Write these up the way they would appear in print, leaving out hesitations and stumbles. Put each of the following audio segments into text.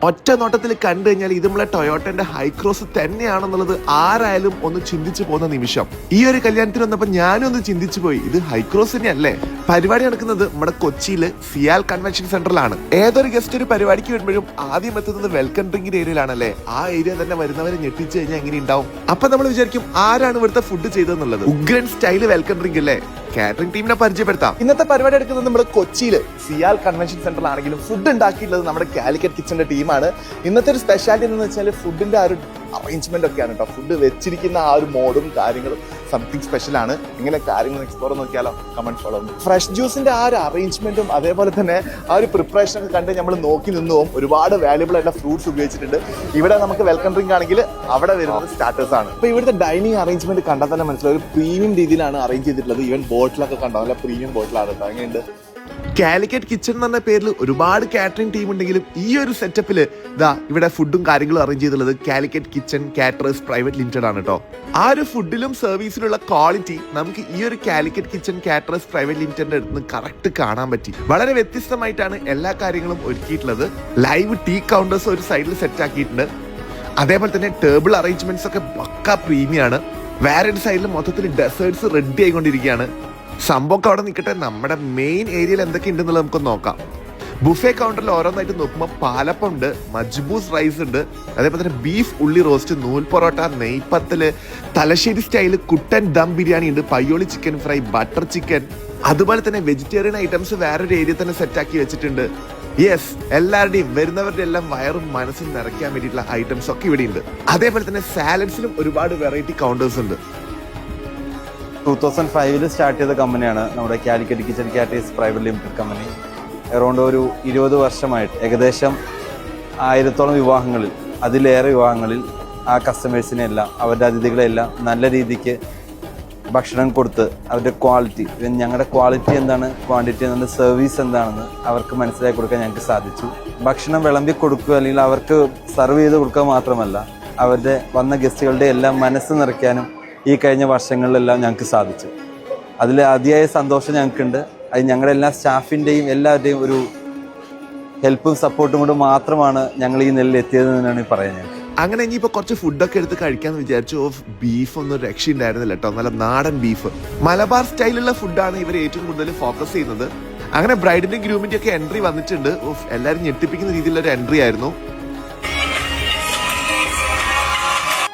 ഒറ്റ നോട്ടത്തിൽ കണ്ടു കഴിഞ്ഞാൽ ഇത് നമ്മളെ ടൊയോട്ടന്റെ ഹൈക്രോസ് തന്നെയാണെന്നുള്ളത് ആരായാലും ഒന്ന് ചിന്തിച്ചു പോകുന്ന നിമിഷം. ഈ ഒരു കല്യാണത്തിന് വന്നപ്പോൾ ഞാനും ഒന്ന് ചിന്തിച്ചു പോയി, ഇത് ഹൈക്രോസ് തന്നെയല്ലേ. പരിപാടി നടക്കുന്നത് നമ്മുടെ കൊച്ചിയില് സിയാൽ കൺവെൻഷൻ സെന്ററിലാണ്. ഏതൊരു ഗസ്റ്റ് ഒരു പരിപാടിക്ക് വരുമ്പോഴും ആദ്യം എത്തുന്നത് വെൽക്കം ഡ്രിങ്കിന്റെ ഏരിയയിലാണല്ലേ. ആ ഏരിയ തന്നെ വരുന്നവരെ ഞെട്ടിച്ചു കഴിഞ്ഞാൽ എങ്ങനെ ഉണ്ടാവും. അപ്പൊ നമ്മൾ വിചാരിക്കും ആരാണ് ഇവിടുത്തെ ഫുഡ് ചെയ്തതെന്നുള്ളത്. ഉഗ്രൻ സ്റ്റൈല് വെൽക്കം ഡ്രിങ്ക് അല്ലേ. കാറ്ററിംഗ് ടീമിനെ പരിചയപ്പെടുത്താം. ഇന്നത്തെ പരിപാടി എടുക്കുന്നത് നമ്മുടെ കൊച്ചിയില് സിയാൽ കൺവെൻഷൻ സെന്ററിലാണെങ്കിലും ഫുഡ് ഉണ്ടാക്കിയിട്ടുള്ളത് നമ്മുടെ കാലിക്കറ്റ് കിച്ചന്റെ ടീമാണ്. ഇന്നത്തെ ഒരു സ്പെഷ്യാലിറ്റി എന്ന് വെച്ചാൽ ഫുഡിന്റെ ആ ഒരു അറേഞ്ച്മെന്റ് ഒക്കെയാണ് കേട്ടോ. ഫുഡ് വെച്ചിരിക്കുന്ന ആ ഒരു മോഡും കാര്യങ്ങളും സംതിങ് സ്പെഷ്യലാണ്. ഇങ്ങനെ കാര്യങ്ങൾ എക്സ്പ്ലോർ നോക്കിയാലോ, കമന്റ് ഫോളോ. ഫ്രഷ് ജ്യൂസിന്റെ ആ ഒരു അറേഞ്ച്മെന്റും അതേപോലെ തന്നെ ആ ഒരു പ്രിപ്പറേഷൻ ഒക്കെ കണ്ട് നമ്മൾ നോക്കി നിന്നു പോകും. ഒരുപാട് വാല്യുബിൾ ആയിട്ടുള്ള ഫ്രൂട്ട്സ് ഉപയോഗിച്ചിട്ടുണ്ട്. ഇവിടെ നമുക്ക് വെൽക്കം ഡ്രിങ്ക് ആണെങ്കിൽ അവിടെ വരുന്നത് സ്റ്റാർട്ടേഴ്സ് ആണ്. ഇപ്പൊ ഇവിടുത്തെ ഡൈനിങ് അറേഞ്ച്മെന്റ് കണ്ടാൽ തന്നെ മനസ്സിലാവും ഒരു പ്രീമിയം രീതിയിലാണ് അറേഞ്ച് ചെയ്തിട്ടുള്ളത്. ഈവൻ ബോട്ടിലൊക്കെ കണ്ടോ, നല്ല പ്രീമിയം ബോട്ടിലാണ് കേട്ടോ. അങ്ങനെയുണ്ട്. കാലിക്കറ്റ് കിച്ചൺ എന്ന് പറഞ്ഞ പേരിൽ ഒരുപാട് കാറ്ററിംഗ് ടീം ഉണ്ടെങ്കിലും ഈ ഒരു സെറ്റപ്പില് ഇവിടെ ഫുഡും കാര്യങ്ങളും അറേഞ്ച് ചെയ്തിട്ടുള്ളത് Calicut kitchen caterers private limited ആണ് കേട്ടോ. ആ ഒരു ഫുഡിലും സർവീസിലുള്ള ക്വാളിറ്റി നമുക്ക് ഈ ഒരു കാലിക്കറ്റ് കിച്ചൺ കാറ്ററേഴ്സ് പ്രൈവറ്റ് ലിമിറ്റഡിന്റെ അടുത്ത് നിന്ന് കറക്റ്റ് കാണാൻ പറ്റി. വളരെ വ്യത്യസ്തമായിട്ടാണ് എല്ലാ കാര്യങ്ങളും ഒരുക്കിയിട്ടുള്ളത്. ലൈവ് ടീ കൗണ്ടേഴ്സ് ഒരു സൈഡിൽ സെറ്റ് ആക്കിയിട്ടുണ്ട്. അതേപോലെ തന്നെ ടേബിൾ അറേഞ്ച്മെന്റ്സ് ഒക്കെ പക്ക പ്രീമിയം ആണ്. വേറൊരു സൈഡിൽ മൊത്തത്തിൽ ഡെസേർട്സ് റെഡി ആയിക്കൊണ്ടിരിക്കുകയാണ്. സംഭവം അവിടെ നിൽക്കട്ടെ, നമ്മുടെ മെയിൻ ഏരിയയിൽ എന്തൊക്കെ ഉണ്ടെന്നുള്ളത് നമുക്ക് നോക്കാം. ബുഫേ കൗണ്ടറിൽ ഓരോന്നായിട്ട് നോക്കുമ്പോൾ പാലപ്പം ഉണ്ട്, മജ്ബൂസ് റൈസ് ഉണ്ട്, അതേപോലെ തന്നെ ബീഫ് ഉള്ളി റോസ്റ്റ്, നൂൽ പൊറോട്ട, നെയ്പത്തല്, തലശ്ശേരി സ്റ്റൈല് കുട്ടൻ ദം ബിരിയാണി ഉണ്ട്, Payyoli chicken fry, butter chicken, അതുപോലെ തന്നെ വെജിറ്റേറിയൻ ഐറ്റംസ് വേറൊരു ഏരിയ തന്നെ സെറ്റാക്കി വെച്ചിട്ടുണ്ട്. യെസ്, എല്ലാവരുടെയും വരുന്നവരുടെ എല്ലാം വയറും മനസ്സും നിറയ്ക്കാൻ വേണ്ടിയിട്ടുള്ള ഐറ്റംസ് ഒക്കെ ഇവിടെ ഉണ്ട്. അതേപോലെ തന്നെ സാലഡ്സിലും ഒരുപാട് വെറൈറ്റി കൗണ്ടേഴ്സ് ഉണ്ട്. 2005 സ്റ്റാർട്ട് ചെയ്ത കമ്പനിയാണ് നമ്മുടെ Calicut kitchen caterers private limited company. Around ഒരു 20 വർഷമായിട്ട് ഏകദേശം 1000-ഓളം വിവാഹങ്ങളിൽ, അതിലേറെ വിവാഹങ്ങളിൽ ആ കസ്റ്റമേഴ്സിനെ എല്ലാം, അവരുടെ അതിഥികളെല്ലാം നല്ല രീതിക്ക് ഭക്ഷണം കൊടുത്ത് അവരുടെ ക്വാളിറ്റി, ഞങ്ങളുടെ ക്വാളിറ്റി എന്താണ്, ക്വാണ്ടിറ്റി എന്താണ്, സർവീസ് എന്താണെന്ന് അവർക്ക് മനസ്സിലാക്കി കൊടുക്കാൻ ഞങ്ങൾക്ക് സാധിച്ചു. ഭക്ഷണം വിളമ്പി കൊടുക്കുക അല്ലെങ്കിൽ അവർക്ക് സർവ് ചെയ്ത് കൊടുക്കുക മാത്രമല്ല, അവരുടെ വന്ന ഗസ്റ്റുകളുടെ എല്ലാം മനസ്സ് നിറയ്ക്കാനും ഈ കഴിഞ്ഞ വർഷങ്ങളിലെല്ലാം ഞങ്ങൾക്ക് സാധിച്ചു. അതിൽ അതിയായ സന്തോഷം ഞങ്ങൾക്കുണ്ട്. അത് ഞങ്ങളുടെ എല്ലാ സ്റ്റാഫിൻ്റെയും എല്ലാവരുടെയും ഒരു ഹെൽപ്പും സപ്പോർട്ടും കൊണ്ട് മാത്രമാണ് ഞങ്ങൾ ഈ നിലയിൽ എത്തിയതെന്നാണ് പറയാൻ ഞങ്ങൾക്ക്. അങ്ങനെ ഇനിയിപ്പോൾ കുറച്ച് ഫുഡൊക്കെ എടുത്ത് കഴിക്കാമെന്ന് വിചാരിച്ചു. ബീഫ് ഒന്നും രക്ഷയുണ്ടായിരുന്നില്ല കേട്ടോ. നല്ല നാടൻ ബീഫ്, മലബാർ സ്റ്റൈലുള്ള ഫുഡാണ് ഇവർ ഏറ്റവും കൂടുതൽ ഫോക്കസ് ചെയ്യുന്നത്. അങ്ങനെ ബ്രൈഡിന്റെയും ഗ്രൂമിന്റെ ഒക്കെ എൻട്രി വന്നിട്ടുണ്ട്. എല്ലാവരും ഞെട്ടിപ്പിക്കുന്ന രീതിയിലുള്ള എൻട്രി ആയിരുന്നു.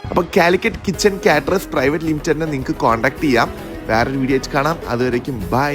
അപ്പൊ കാലിക്കറ്റ് കിച്ചൺ കാറ്ററേഴ്സ് പ്രൈവറ്റ് ലിമിറ്റഡിനെ നിങ്ങൾക്ക് കോൺടാക്ട് ചെയ്യാം. വേറൊരു വീഡിയോ കാണാം. അതുവരേക്കും ബൈ.